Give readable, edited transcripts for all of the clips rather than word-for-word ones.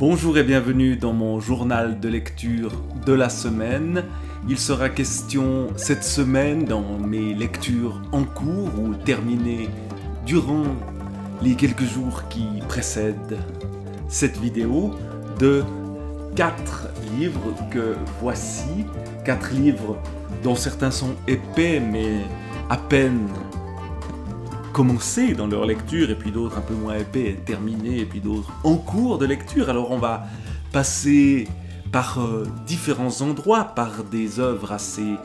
Bonjour et bienvenue dans mon journal de lecture de la semaine. Il sera question cette semaine dans mes lectures en cours ou terminées durant les quelques jours qui précèdent cette vidéo de 4 livres que voici. 4 livres dont certains sont épais mais à peine commencés dans leur lecture, et puis d'autres un peu moins épais et terminés, et puis d'autres en cours de lecture. Alors on va passer par différents endroits, par des œuvres assez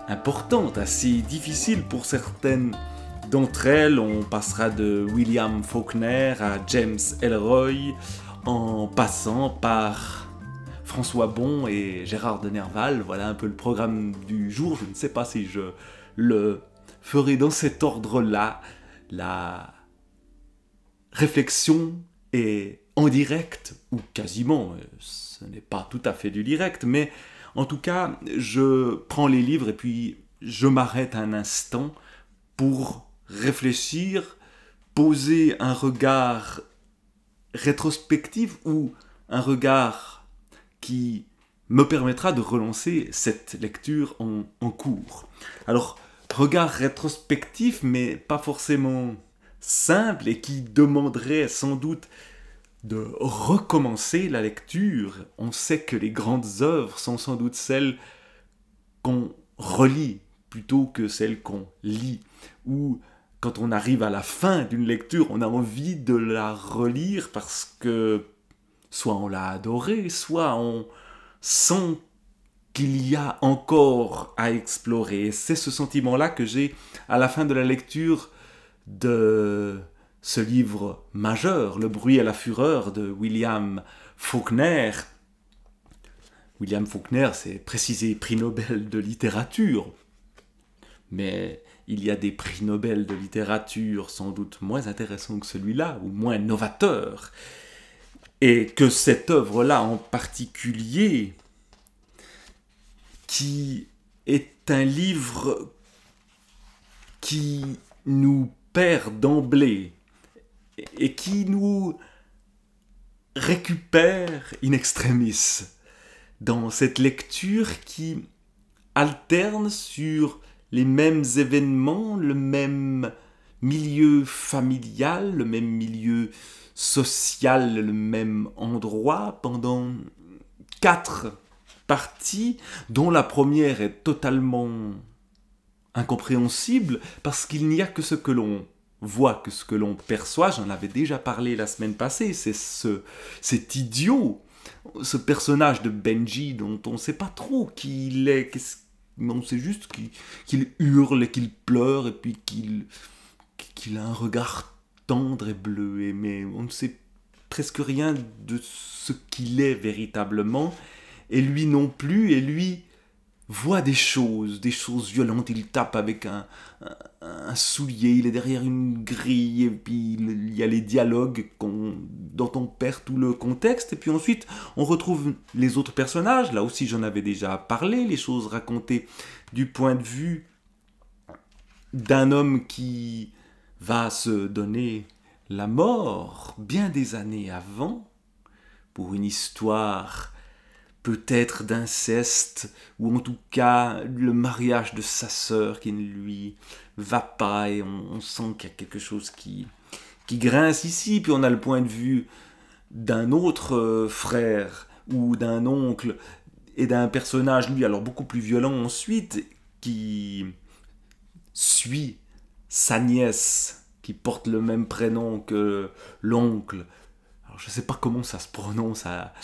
importantes, assez difficiles pour certaines d'entre elles. On passera de William Faulkner à James Ellroy, en passant par François Bon et Gérard de Nerval. Voilà un peu le programme du jour. Je ne sais pas si je le ferai dans cet ordre-là. La réflexion est en direct, ou quasiment, ce n'est pas tout à fait du direct, mais en tout cas, je prends les livres et puis je m'arrête un instant pour réfléchir, poser un regard rétrospectif ou un regard qui me permettra de relancer cette lecture en cours. Alors, regard rétrospectif, mais pas forcément simple, et qui demanderait sans doute de recommencer la lecture. On sait que les grandes œuvres sont sans doute celles qu'on relit plutôt que celles qu'on lit. Ou quand on arrive à la fin d'une lecture, on a envie de la relire parce que soit on l'a adorée, soit on sent qu'il y a encore à explorer. C'est ce sentiment-là que j'ai à la fin de la lecture de ce livre majeur, Le bruit et la fureur de William Faulkner. William Faulkner, c'est précisé prix Nobel de littérature. Mais il y a des prix Nobel de littérature sans doute moins intéressants que celui-là, ou moins novateurs. Et que cette œuvre-là en particulier, qui est un livre qui nous perd d'emblée et qui nous récupère in extremis dans cette lecture qui alterne sur les mêmes événements, le même milieu familial, le même milieu social, le même endroit pendant 4 partie, dont la première est totalement incompréhensible parce qu'il n'y a que ce que l'on voit, que ce que l'on perçoit. J'en avais déjà parlé la semaine passée. C'est cet idiot, ce personnage de Benji dont on ne sait pas trop qui il est. On sait juste qu'il hurle et qu'il pleure et puis qu'il a un regard tendre et bleu. Mais on ne sait presque rien de ce qu'il est véritablement. Et lui non plus, et lui voit des choses violentes. Il tape avec un soulier, il est derrière une grille, et puis il y a les dialogues dont on perd tout le contexte, et puis ensuite on retrouve les autres personnages. Là aussi j'en avais déjà parlé, les choses racontées du point de vue d'un homme qui va se donner la mort bien des années avant, pour une histoire peut-être d'inceste, ou en tout cas le mariage de sa sœur qui ne lui va pas, et on sent qu'il y a quelque chose qui grince ici. Puis on a le point de vue d'un autre frère, ou d'un oncle, et d'un personnage, lui, alors beaucoup plus violent ensuite, qui suit sa nièce, qui porte le même prénom que l'oncle. Alors je ne sais pas comment ça se prononce à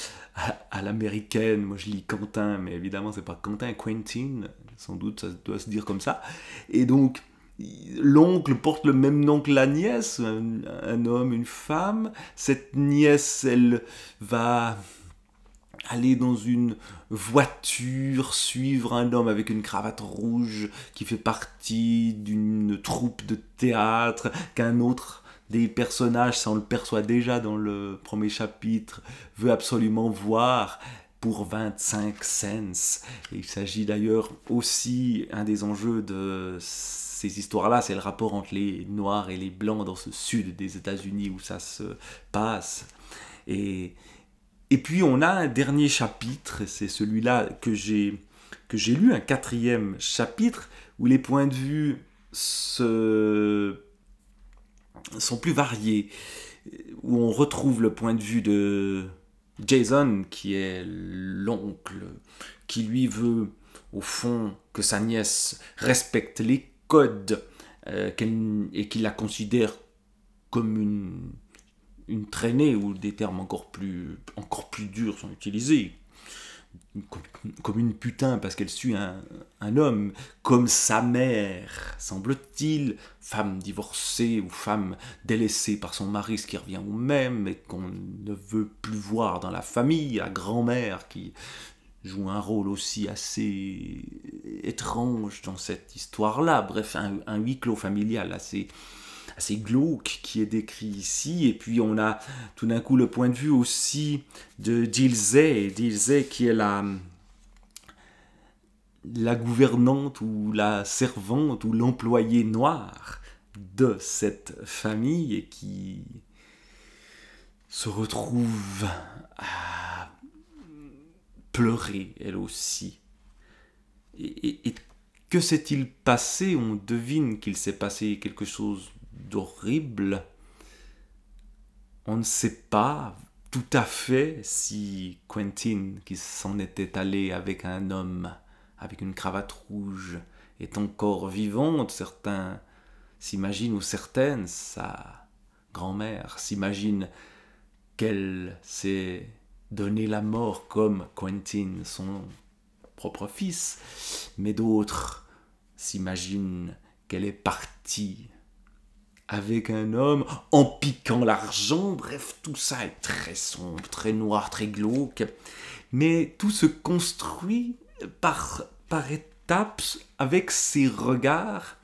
l'américaine. Moi je lis Quentin, mais évidemment c'est pas Quentin, Quentin, sans doute ça doit se dire comme ça. Et donc l'oncle porte le même nom que la nièce, un homme, une femme. Cette nièce, elle va aller dans une voiture, suivre un homme avec une cravate rouge qui fait partie d'une troupe de théâtre, qu'un autre des personnages, ça on le perçoit déjà dans le premier chapitre, veut absolument voir pour 25 cents. Et il s'agit d'ailleurs aussi, un des enjeux de ces histoires-là, c'est le rapport entre les noirs et les blancs dans ce sud des États-Unis où ça se passe. Et Et puis on a un dernier chapitre, c'est celui-là que j'ai lu, un 4e chapitre, où les points de vue sont plus variés, où on retrouve le point de vue de Jason, qui est l'oncle, qui lui veut, au fond, que sa nièce respecte les codes et qu'il la considère comme une traînée, où des termes encore plus durs sont utilisés, comme une putain parce qu'elle suit un homme, comme sa mère, semble-t-il, femme divorcée ou femme délaissée par son mari, ce qui revient au même, et qu'on ne veut plus voir dans la famille, la grand-mère qui joue un rôle aussi assez étrange dans cette histoire-là, bref, un huis clos familial assez glauque qui est décrit ici. Et puis on a tout d'un coup le point de vue aussi de Dilsey qui est la gouvernante ou la servante ou l'employée noire de cette famille et qui se retrouve à pleurer elle aussi. Et que s'est-il passé? On devine qu'il s'est passé quelque chose d'horrible. On ne sait pas tout à fait si Quentin, qui s'en était allé avec un homme avec une cravate rouge, est encore vivante. Certains s'imaginent, ou certaines, sa grand-mère s'imagine qu'elle s'est donné la mort comme Quentin, son propre fils, mais d'autres s'imaginent qu'elle est partie avec un homme en piquant l'argent. Bref, tout ça est très sombre, très noir, très glauque, mais tout se construit par étapes avec ces regards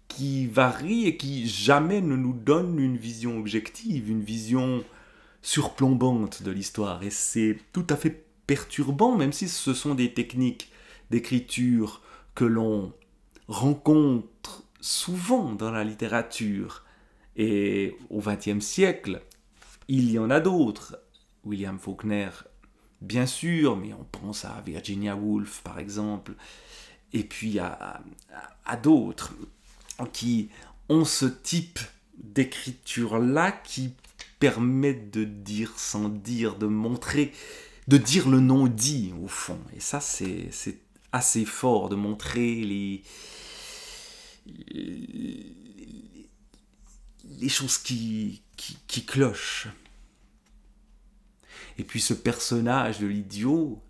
qui varient et qui jamais ne nous donnent une vision objective, une vision surplombante de l'histoire. Et c'est tout à fait perturbant, même si ce sont des techniques d'écriture que l'on rencontre souvent dans la littérature. Et au XXe siècle, il y en a d'autres. William Faulkner, bien sûr, mais on pense à Virginia Woolf, par exemple, et puis à d'autres qui ont ce type d'écriture-là qui permet de dire sans dire, de montrer, de dire le non-dit, au fond. Et ça, c'est assez fort, de montrer les choses qui clochent. Et puis ce personnage de l'idiot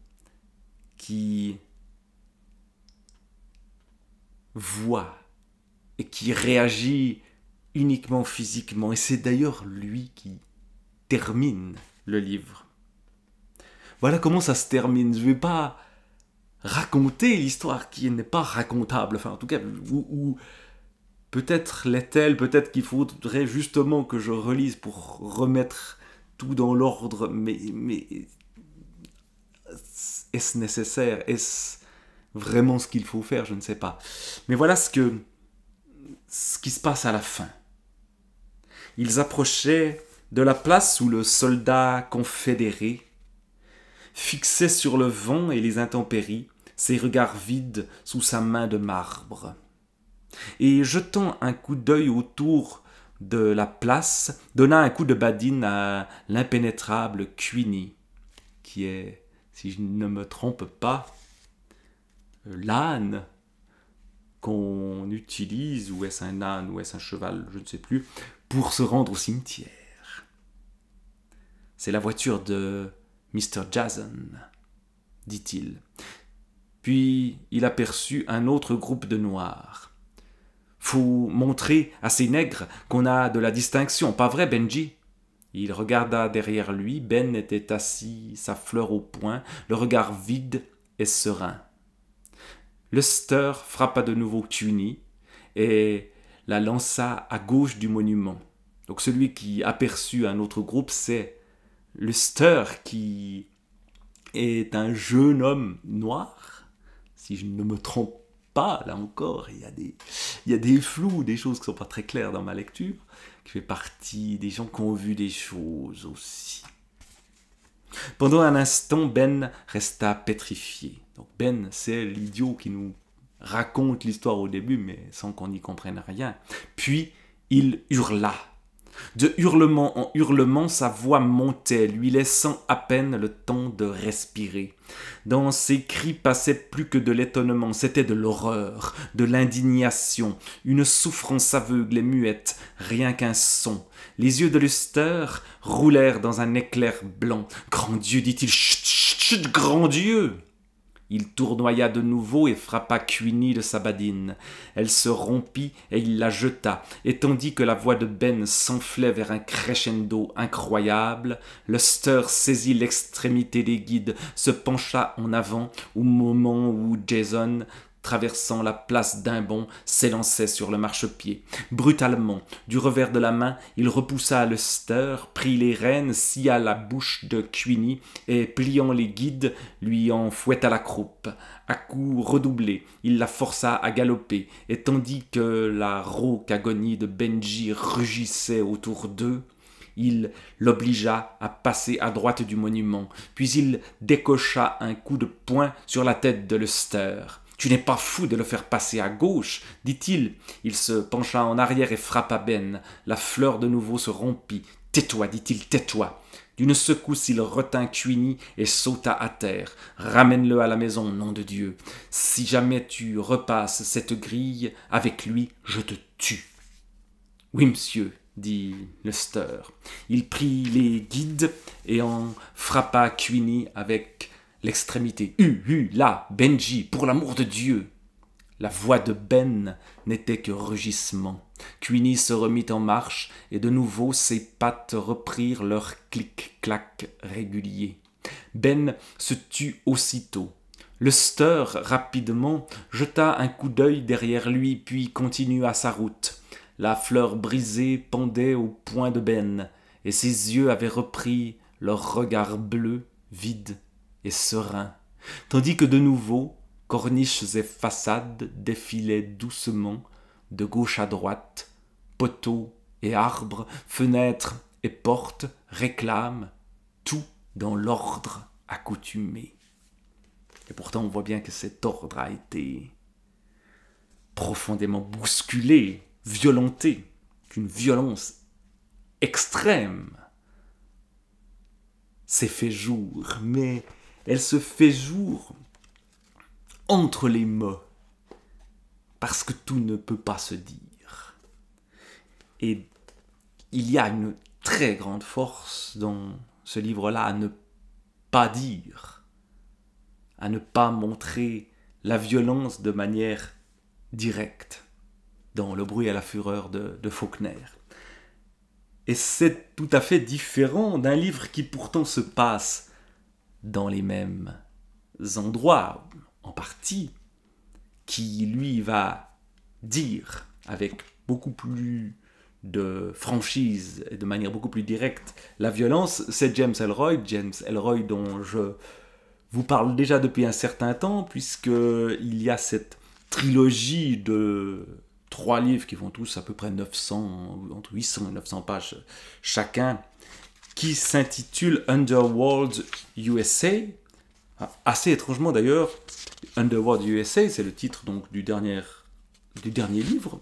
qui voit et qui réagit uniquement physiquement. Et c'est d'ailleurs lui qui termine le livre. Voilà comment ça se termine. Je ne vais pas raconter l'histoire qui n'est pas racontable. Enfin, en tout cas, ou peut-être l'est-elle, peut-être qu'il faudrait justement que je relise pour remettre tout dans l'ordre, mais est-ce nécessaire? Est-ce vraiment ce qu'il faut faire? Je ne sais pas. Mais voilà ce qui se passe à la fin. Ils approchaient de la place où le soldat confédéré fixait sur le vent et les intempéries ses regards vides sous sa main de marbre. Et jetant un coup d'œil autour de la place, donna un coup de badine à l'impénétrable Queenie, qui est, si je ne me trompe pas, l'âne qu'on utilise, ou est-ce un âne, ou est-ce un cheval, je ne sais plus, pour se rendre au cimetière. C'est la voiture de Mr. Jason, dit-il. Puis il aperçut un autre groupe de noirs. Faut montrer à ces nègres qu'on a de la distinction, pas vrai, Benji? Il regarda derrière lui. Ben était assis, sa fleur au poing, le regard vide et serein. Luster frappa de nouveau Queenie et la lança à gauche du monument. Donc celui qui aperçut un autre groupe, c'est Luster, qui est un jeune homme noir, si je ne me trompe pas, là encore, il y a des flous, des choses qui ne sont pas très claires dans ma lecture, qui fait partie des gens qui ont vu des choses aussi. Pendant un instant, Ben resta pétrifié. Donc Ben, c'est l'idiot qui nous raconte l'histoire au début, mais sans qu'on n'y comprenne rien. Puis, il hurla. De hurlement en hurlement, sa voix montait, lui laissant à peine le temps de respirer. Dans ses cris passait plus que de l'étonnement, c'était de l'horreur, de l'indignation, une souffrance aveugle et muette, rien qu'un son. Les yeux de Luster roulèrent dans un éclair blanc. « Grand Dieu !» dit-il, « Chut, chut, chut, grand Dieu !» Il tournoya de nouveau et frappa Queenie de sa badine. Elle se rompit et il la jeta, et tandis que la voix de Ben s'enflait vers un crescendo incroyable, Luster saisit l'extrémité des guides, se pencha en avant au moment où Jason, traversant la place d'un bond, s'élançait sur le marchepied. Brutalement, du revers de la main, il repoussa Luster, prit les rênes, scia la bouche de Queenie et, pliant les guides, lui en fouetta la croupe. À coups redoublés, il la força à galoper, et tandis que la rauque agonie de Benji rugissait autour d'eux, il l'obligea à passer à droite du monument, puis il décocha un coup de poing sur la tête de Luster. « Tu n'es pas fou de le faire passer à gauche, dit-il. Il se pencha en arrière et frappa Ben. La fleur de nouveau se rompit. « Tais-toi, dit-il, tais-toi. » D'une secousse, il retint Queenie et sauta à terre. « Ramène-le à la maison, nom de Dieu. Si jamais tu repasses cette grille, avec lui, je te tue. »« Oui, monsieur, » dit Luster. Il prit les guides et en frappa Queenie avec l'extrémité. « Là, Benji, pour l'amour de Dieu !» La voix de Ben n'était que rugissement. Queenie se remit en marche, et de nouveau ses pattes reprirent leur clic-clac régulier. Ben se tut aussitôt. Luster, rapidement, jeta un coup d'œil derrière lui, puis continua sa route. La fleur brisée pendait au poing de Ben, et ses yeux avaient repris leur regard bleu, vide et serein, tandis que de nouveau, corniches et façades défilaient doucement, de gauche à droite, poteaux et arbres, fenêtres et portes réclament, tout dans l'ordre accoutumé. Et pourtant, on voit bien que cet ordre a été profondément bousculé, violenté, qu'une violence extrême s'est fait jour, mais elle se fait jour entre les mots, parce que tout ne peut pas se dire. Et il y a une très grande force dans ce livre-là à ne pas dire, à ne pas montrer la violence de manière directe, dans Le bruit et la fureur de Faulkner. Et c'est tout à fait différent d'un livre qui pourtant se passe dans les mêmes endroits, en partie, qui lui va dire avec beaucoup plus de franchise et de manière beaucoup plus directe la violence, c'est James Ellroy dont je vous parle déjà depuis un certain temps, puisqu'il y a cette trilogie de 3 livres qui font tous à peu près 900, entre 800 et 900 pages chacun, qui s'intitule Underworld USA. Assez étrangement d'ailleurs, Underworld USA, c'est le titre donc du dernier livre,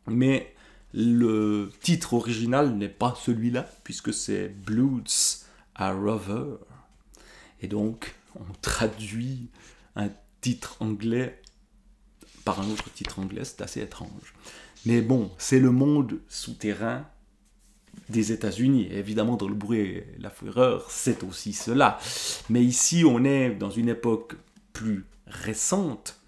mais le titre original n'est pas celui-là, puisque c'est Bloods a Rover. Et donc, on traduit un titre anglais par un autre titre anglais, c'est assez étrange. Mais bon, c'est le monde souterrain des États-Unis. Et évidemment, dans Le bruit et la fureur, c'est aussi cela. Mais ici, on est dans une époque plus récente.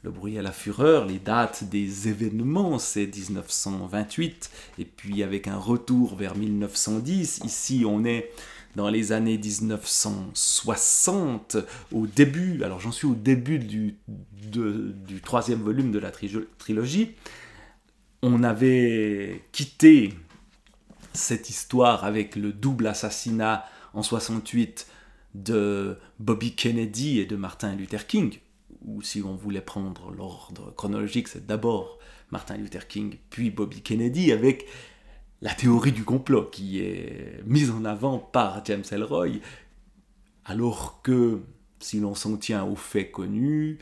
Le bruit et la fureur, les dates des événements, c'est 1928, et puis avec un retour vers 1910. Ici, on est dans les années 1960, au début, alors j'en suis au début du 3e volume de la trilogie. On avait quitté cette histoire avec le double assassinat en 68 de Bobby Kennedy et de Martin Luther King, ou si on voulait prendre l'ordre chronologique, c'est d'abord Martin Luther King, puis Bobby Kennedy, avec la théorie du complot qui est mise en avant par James Ellroy, Alors que, si l'on s'en tient aux faits connus,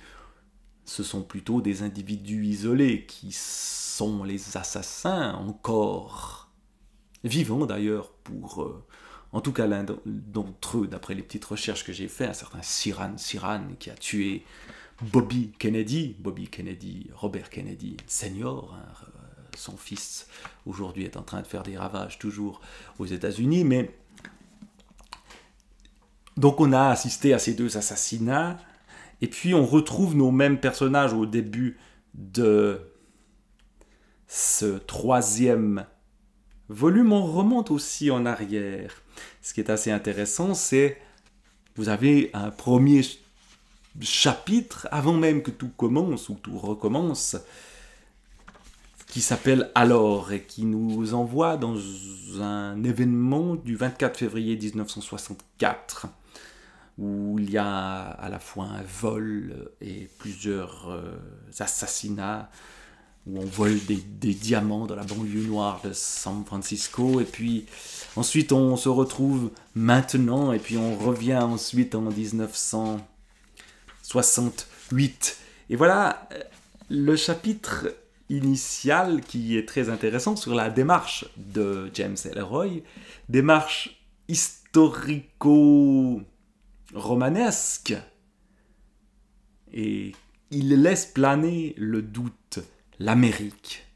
ce sont plutôt des individus isolés qui sont les assassins, encore vivants d'ailleurs, en tout cas l'un d'entre eux, d'après les petites recherches que j'ai faites, un certain Sirhan qui a tué Bobby Kennedy, Robert Kennedy Senior, hein, son fils aujourd'hui est en train de faire des ravages toujours aux États-Unis, mais donc on a assisté à ces deux assassinats, et puis on retrouve nos mêmes personnages au début de ce troisième volume. On remonte aussi en arrière. Ce qui est assez intéressant, c'est vous avez un premier chapitre, avant même que tout commence ou tout recommence, qui s'appelle Alors et qui nous envoie dans un événement du 24 février 1964 où il y a à la fois un vol et plusieurs assassinats, où on vole des diamants dans la banlieue noire de San Francisco, et puis ensuite on se retrouve maintenant, et puis on revient ensuite en 1968. Et voilà le chapitre initial qui est très intéressant sur la démarche de James Ellroy, démarche historico-romanesque, et il laisse planer le doute. L'Amérique.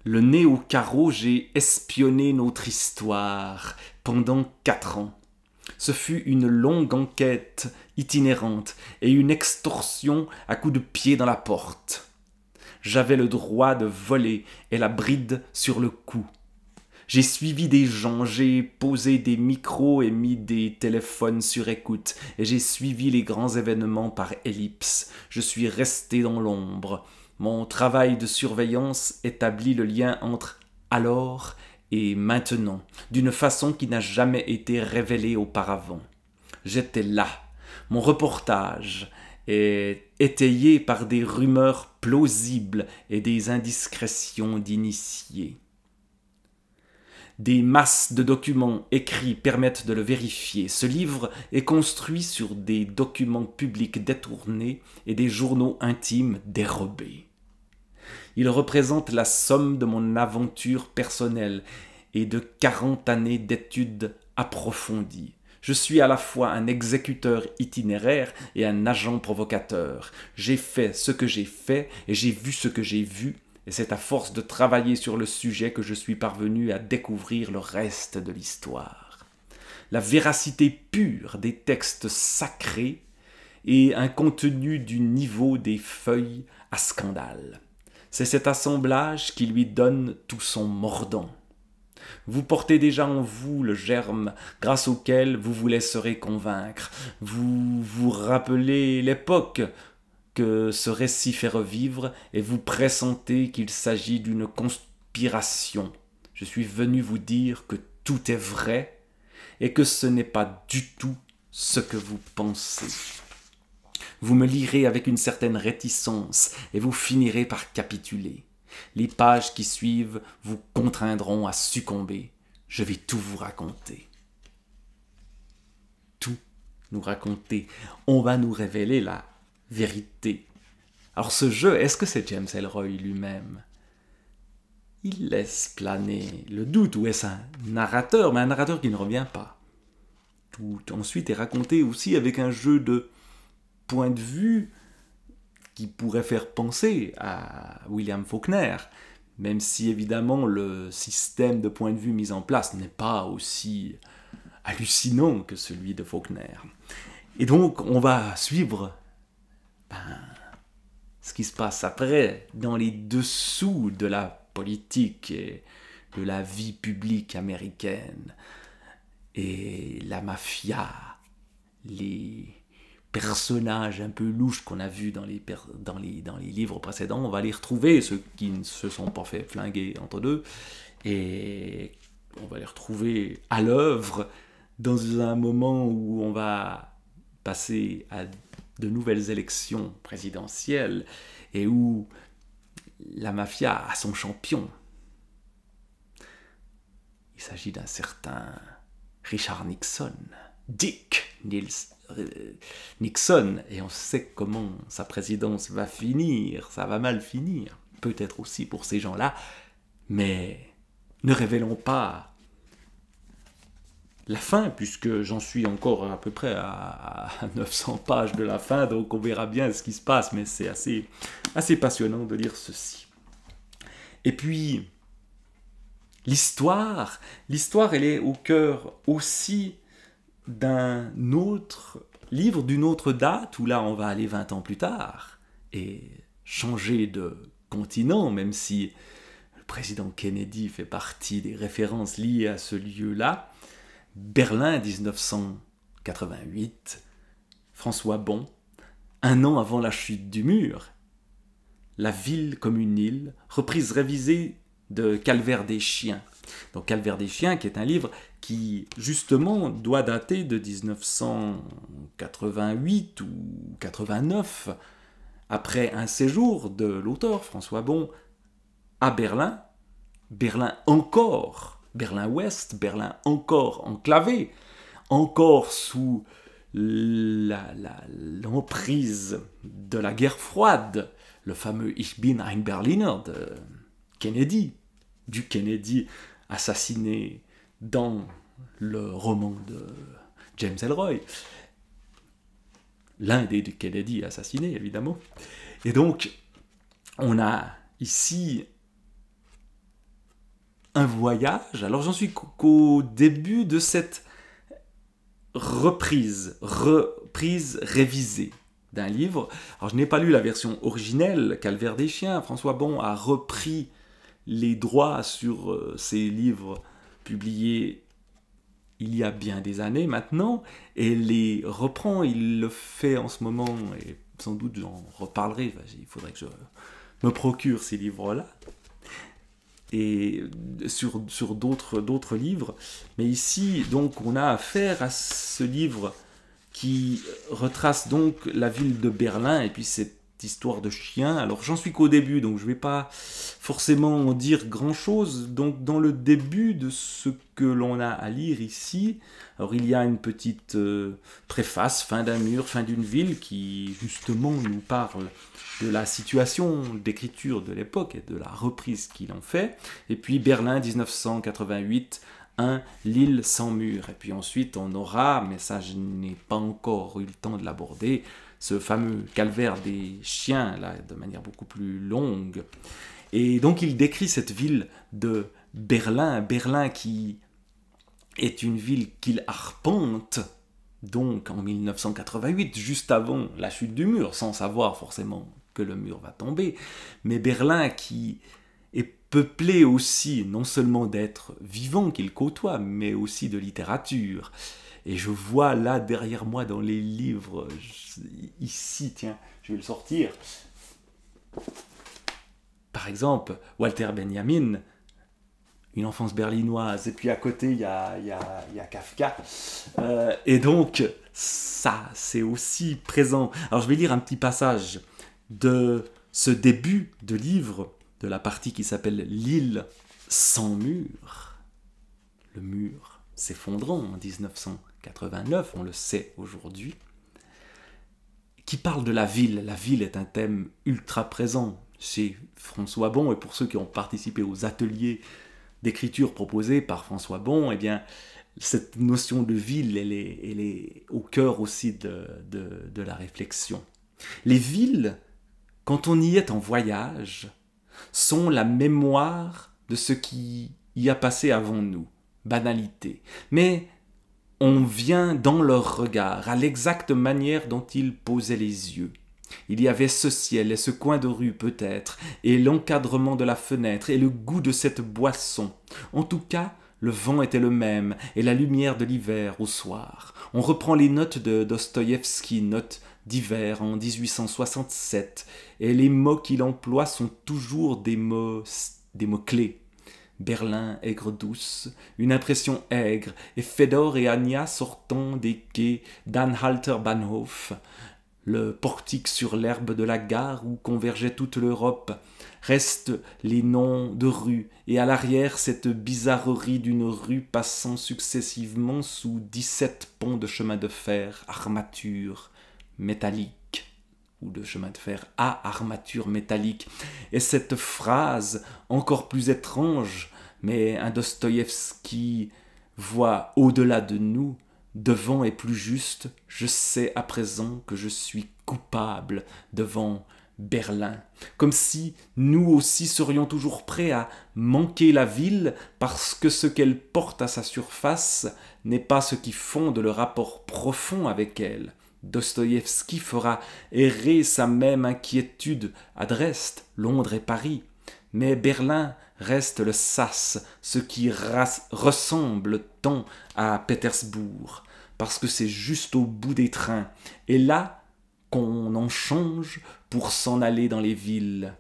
Le nez au carreau, j'ai espionné notre histoire pendant 4 ans. Ce fut une longue enquête itinérante et une extorsion à coups de pied dans la porte. J'avais le droit de voler et la bride sur le cou. J'ai suivi des gens, j'ai posé des micros et mis des téléphones sur écoute, et j'ai suivi les grands événements par ellipse. Je suis resté dans l'ombre. Mon travail de surveillance établit le lien entre alors et maintenant, d'une façon qui n'a jamais été révélée auparavant. J'étais là. Mon reportage est étayé par des rumeurs plausibles et des indiscrétions d'initiés. Des masses de documents écrits permettent de le vérifier. Ce livre est construit sur des documents publics détournés et des journaux intimes dérobés. Il représente la somme de mon aventure personnelle et de 40 années d'études approfondies. Je suis à la fois un exécuteur itinéraire et un agent provocateur. J'ai fait ce que j'ai fait et j'ai vu ce que j'ai vu, et c'est à force de travailler sur le sujet que je suis parvenu à découvrir le reste de l'histoire. La véracité pure des textes sacrés et un contenu du niveau des feuilles à scandale. C'est cet assemblage qui lui donne tout son mordant. Vous portez déjà en vous le germe grâce auquel vous vous laisserez convaincre. Vous vous rappelez l'époque que ce récit fait revivre et vous pressentez qu'il s'agit d'une conspiration. Je suis venu vous dire que tout est vrai et que ce n'est pas du tout ce que vous pensez. Vous me lirez avec une certaine réticence et vous finirez par capituler. Les pages qui suivent vous contraindront à succomber. Je vais tout vous raconter. Tout nous raconter. On va nous révéler la vérité. Alors ce jeu, est-ce que c'est James Ellroy lui-même? Il laisse planer le doute, ou est-ce un narrateur, mais un narrateur qui ne revient pas. Tout ensuite est raconté aussi avec un jeu de point de vue qui pourrait faire penser à William Faulkner, même si évidemment le système de point de vue mis en place n'est pas aussi hallucinant que celui de Faulkner. Et donc on va suivre ce qui se passe après, dans les dessous de la politique et de la vie publique américaine, et la mafia, les personnages un peu louches qu'on a vus dans les livres précédents, on va les retrouver, ceux qui ne se sont pas fait flinguer entre deux, et on va les retrouver à l'œuvre dans un moment où on va passer à de nouvelles élections présidentielles et où la mafia a son champion. Il s'agit d'un certain Richard Nixon, Nixon, et on sait comment sa présidence va finir, ça va mal finir, peut-être aussi pour ces gens-là, mais ne révélons pas la fin, puisque j'en suis encore à peu près à 900 pages de la fin, donc on verra bien ce qui se passe, mais c'est assez passionnant de lire ceci. Et puis, l'histoire, elle est au cœur aussi d'un autre livre, d'une autre date, où là on va aller 20 ans plus tard, et changer de continent, même si le président Kennedy fait partie des références liées à ce lieu-là. Berlin 1988, François Bon, un an avant la chute du mur, la ville comme une île, reprise révisée de Calvaire des chiens. Donc Calvaire des chiens, qui est un livre qui justement doit dater de 1988 ou 89, après un séjour de l'auteur François Bon à Berlin, Berlin encore, Berlin-Ouest, Berlin encore enclavé, encore sous l'emprise de la guerre froide, le fameux Ich bin ein Berliner de Kennedy, du Kennedy assassiné dans le roman de James Ellroy, l'un des Kennedy assassinés évidemment. Et donc on a ici un voyage. Alors j'en suis qu'au début de cette reprise révisée d'un livre. Alors je n'ai pas lu la version originelle, Calvaire des chiens. François Bon a repris les droits sur ces livres publiés il y a bien des années maintenant, et les reprend. Il le fait en ce moment, et sans doute j'en reparlerai. Il faudrait que je me procure ces livres-là, et sur d'autres livres. Mais ici, donc, on a affaire à ce livre qui retrace donc la ville de Berlin, et puis cette histoire de chien. Alors j'en suis qu'au début, donc je ne vais pas forcément en dire grand-chose. Donc dans le début de ce que l'on a à lire ici, alors il y a une petite préface, fin d'un mur, fin d'une ville, qui justement nous parle de la situation d'écriture de l'époque et de la reprise qu'il en fait. Et puis Berlin 1988, l'île sans mur. Et puis ensuite on aura, mais ça je n'ai pas encore eu le temps de l'aborder, ce fameux calvaire des chiens, là, de manière beaucoup plus longue. Et donc il décrit cette ville de Berlin, Berlin qui est une ville qu'il arpente, donc en 1988, juste avant la chute du mur, sans savoir forcément que le mur va tomber, mais Berlin qui est peuplé aussi, non seulement d'êtres vivants qu'il côtoie, mais aussi de littérature. Et je vois là derrière moi dans les livres, ici, tiens, je vais le sortir. Par exemple, Walter Benjamin, Une enfance berlinoise, et puis à côté il y a Kafka. Et donc, ça, c'est aussi présent. Alors je vais lire un petit passage de ce début de livre, de la partie qui s'appelle L'île sans mur. Le mur s'effondrant en 1989, on le sait aujourd'hui, qui parle de la ville. La ville est un thème ultra présent chez François Bon, et pour ceux qui ont participé aux ateliers d'écriture proposés par François Bon, eh bien, cette notion de ville, elle est au cœur aussi de la réflexion. Les villes, quand on y est en voyage, sont la mémoire de ce qui y a passé avant nous. Banalité. Mais on vient dans leur regard, à l'exacte manière dont ils posaient les yeux. Il y avait ce ciel et ce coin de rue peut-être, et l'encadrement de la fenêtre, et le goût de cette boisson. En tout cas, le vent était le même, et la lumière de l'hiver au soir. On reprend les notes de Dostoïevski, notes d'hiver en 1867, et les mots qu'il emploie sont toujours des mots clés. Berlin, aigre douce, une impression aigre, et Fedor et Anya sortant des quais d'Anhalter Bahnhof, le portique sur l'herbe de la gare où convergeait toute l'Europe. Restent les noms de rues, et à l'arrière cette bizarrerie d'une rue passant successivement sous 17 ponts de chemin de fer, armature métallique, ou de chemin de fer à armature métallique. Et cette phrase, encore plus étrange, mais un Dostoïevski voit au-delà de nous, devant et plus juste, je sais à présent que je suis coupable devant Berlin, comme si nous aussi serions toujours prêts à manquer la ville parce que ce qu'elle porte à sa surface n'est pas ce qui fonde le rapport profond avec elle. Dostoïevski fera errer sa même inquiétude à Dresde, Londres et Paris, mais Berlin reste le sas, ce qui ressemble tant à Pétersbourg, parce que c'est juste au bout des trains, et là qu'on en change pour s'en aller dans les villes.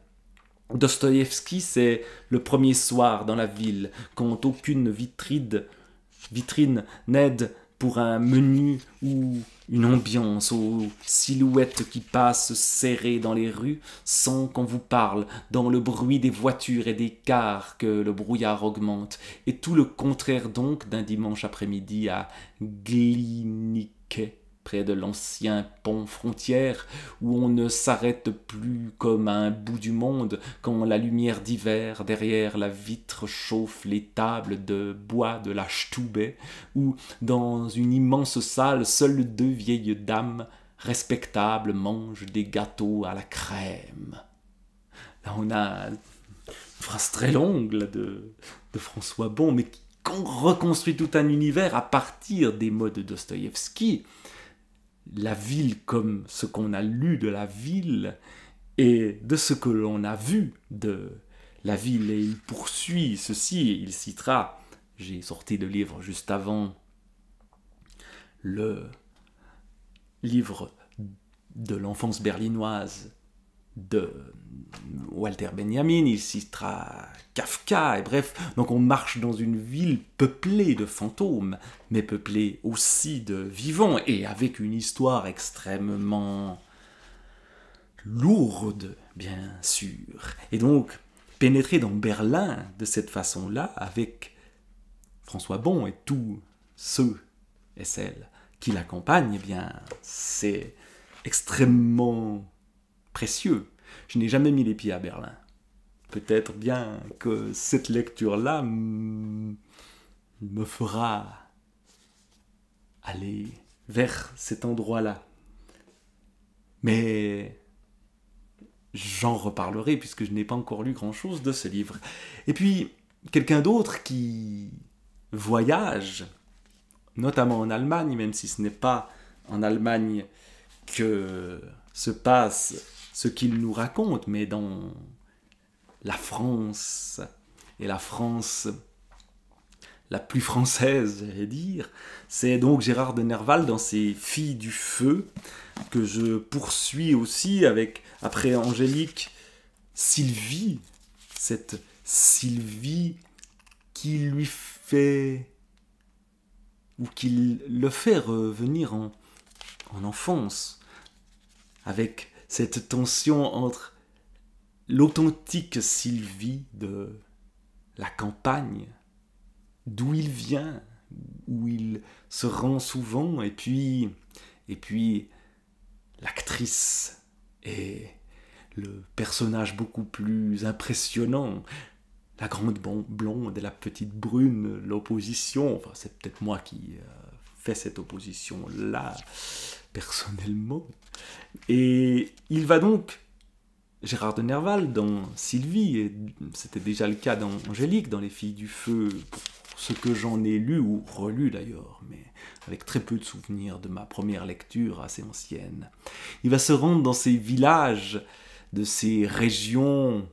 Dostoïevski, c'est le premier soir dans la ville, quand aucune vitrine n'aide pour un menu ou une ambiance aux silhouettes qui passent serrées dans les rues sans qu'on vous parle, dans le bruit des voitures et des cars que le brouillard augmente, et tout le contraire donc d'un dimanche après-midi à Glienicke, près de l'ancien pont frontière, où on ne s'arrête plus comme à un bout du monde quand la lumière d'hiver derrière la vitre chauffe les tables de bois de la Stube, où dans une immense salle, seules 2 vieilles dames respectables mangent des gâteaux à la crème. Là on a une phrase très longue là, de François Bon, mais qui reconstruit tout un univers à partir des mots de Dostoïevski. La ville comme ce qu'on a lu de la ville et de ce que l'on a vu de la ville. Et il poursuit ceci, il citera, j'ai sorti le livre juste avant, le livre de l'enfance berlinoise de Walter Benjamin, il citera Kafka, et bref, donc on marche dans une ville peuplée de fantômes, mais peuplée aussi de vivants, et avec une histoire extrêmement lourde, bien sûr. Et donc, pénétrer dans Berlin de cette façon-là, avec François Bon et tous ceux et celles qui l'accompagnent, eh bien, c'est extrêmement précieux. Je n'ai jamais mis les pieds à Berlin. Peut-être bien que cette lecture-là me fera aller vers cet endroit-là. Mais j'en reparlerai puisque je n'ai pas encore lu grand-chose de ce livre. Et puis, quelqu'un d'autre qui voyage, notamment en Allemagne, même si ce n'est pas en Allemagne que se passe ce qu'il nous raconte, mais dans la France, et la France la plus française, j'allais dire, c'est donc Gérard de Nerval dans ses Filles du Feu, que je poursuis aussi avec, après Angélique, Sylvie, cette Sylvie qui lui fait, ou qui le fait revenir en enfance, avec cette tension entre l'authentique Sylvie de la campagne, d'où il vient, où il se rend souvent, et puis l'actrice et le personnage beaucoup plus impressionnant, la grande blonde et la petite brune, l'opposition, enfin c'est peut-être moi qui fais cette opposition-là, personnellement. Et il va donc, Gérard de Nerval, dans Sylvie, et c'était déjà le cas dans Angélique, dans Les Filles du Feu, pour ce que j'en ai lu, ou relu d'ailleurs, mais avec très peu de souvenirs de ma première lecture assez ancienne. Il va se rendre dans ces villages de ces régions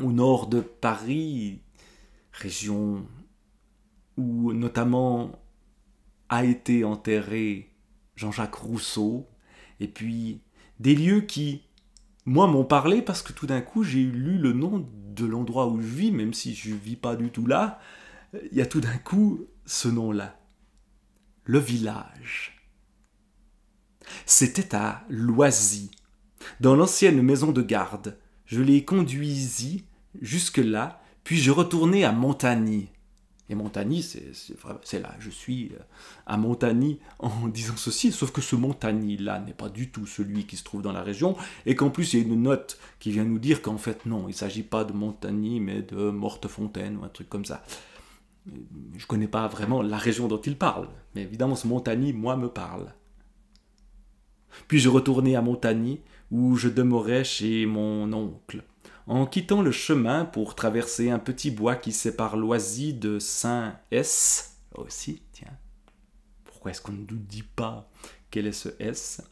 au nord de Paris, région où notamment a été enterré Jean-Jacques Rousseau, et puis des lieux qui, moi, m'ont parlé parce que tout d'un coup, j'ai lu le nom de l'endroit où je vis, même si je ne vis pas du tout là, il y a tout d'un coup ce nom-là, le village. C'était à Loisy, dans l'ancienne maison de garde. Je les conduisis jusque-là, puis je retournai à Montagny. Et Montagny, c'est là, je suis à Montagny en disant ceci, sauf que ce Montagny-là n'est pas du tout celui qui se trouve dans la région, et qu'en plus il y a une note qui vient nous dire qu'en fait non, il ne s'agit pas de Montagny, mais de Mortefontaine ou un truc comme ça. Je ne connais pas vraiment la région dont il parle, mais évidemment ce Montagny, moi, me parle. Puis je retournai à Montagny, où je demeurais chez mon oncle, en quittant le chemin pour traverser un petit bois qui sépare Loisy de Saint-S. Aussi, tiens, pourquoi est-ce qu'on ne nous dit pas quel est ce S?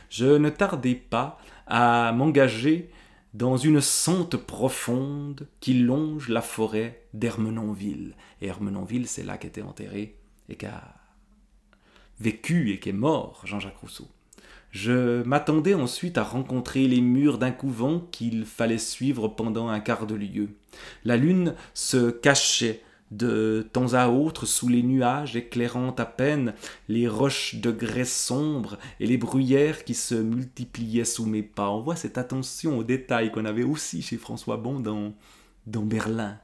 Je ne tardai pas à m'engager dans une sente profonde qui longe la forêt d'Ermenonville. Et Ermenonville, c'est là qu'était enterré et qu'a vécu et qu'est mort Jean-Jacques Rousseau. Je m'attendais ensuite à rencontrer les murs d'un couvent qu'il fallait suivre pendant un quart de lieue. La lune se cachait de temps à autre sous les nuages, éclairant à peine les roches de grès sombre et les bruyères qui se multipliaient sous mes pas. On voit cette attention aux détails qu'on avait aussi chez François Bon dans Berlin.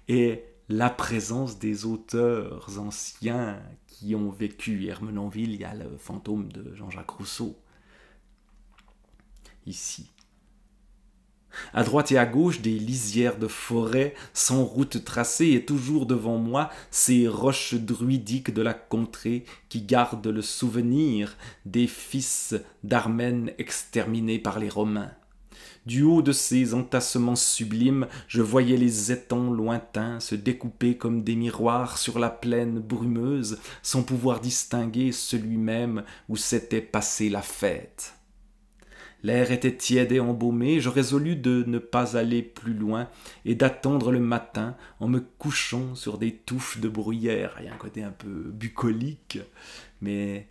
Et la présence des auteurs anciens qui ont vécu. Ermenonville, il y a le fantôme de Jean-Jacques Rousseau. Ici. À droite et à gauche, des lisières de forêt, sans route tracée, et toujours devant moi, ces roches druidiques de la contrée qui gardent le souvenir des fils d'Armène exterminés par les Romains. Du haut de ces entassements sublimes, je voyais les étangs lointains se découper comme des miroirs sur la plaine brumeuse, sans pouvoir distinguer celui même où s'était passée la fête. L'air était tiède et embaumé, je résolus de ne pas aller plus loin et d'attendre le matin en me couchant sur des touffes de bruyère. Il y a un côté un peu bucolique, mais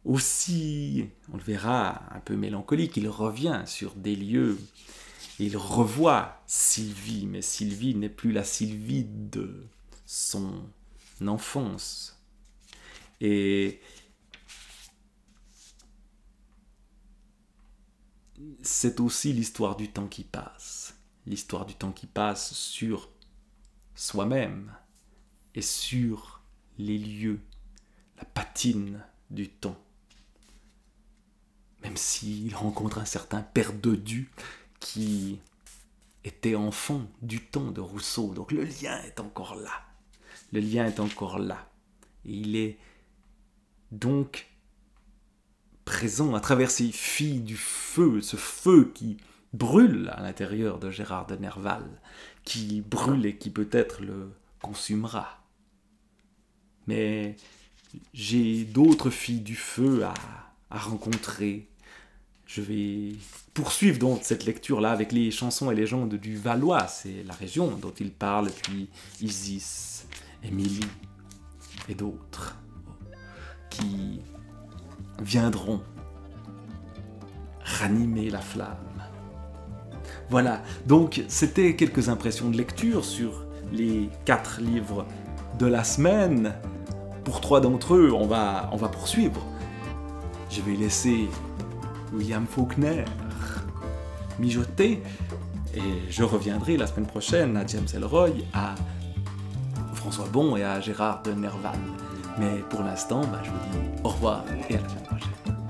aussi, on le verra, un peu mélancolique. Il revient sur des lieux, il revoit Sylvie, mais Sylvie n'est plus la Sylvie de son enfance. Et c'est aussi l'histoire du temps qui passe. L'histoire du temps qui passe sur soi-même et sur les lieux, la patine du temps. Même s'il rencontre un certain Père Dodu qui était enfant du temps de Rousseau. Donc le lien est encore là. Le lien est encore là. Et il est donc présent à travers ces filles du feu, ce feu qui brûle à l'intérieur de Gérard de Nerval, qui brûle et qui peut-être le consumera. Mais j'ai d'autres filles du feu à rencontrer. Je vais poursuivre donc cette lecture-là avec les chansons et légendes du Valois. C'est la région dont il parle, puis Isis, Émilie et d'autres qui viendront ranimer la flamme. Voilà, donc c'était quelques impressions de lecture sur les 4 livres de la semaine. Pour 3 d'entre eux, on va poursuivre. Je vais laisser William Faulkner mijoter et je reviendrai la semaine prochaine à James Ellroy, à François Bon et à Gérard de Nerval. Mais pour l'instant, je vous dis au revoir et à la semaine prochaine.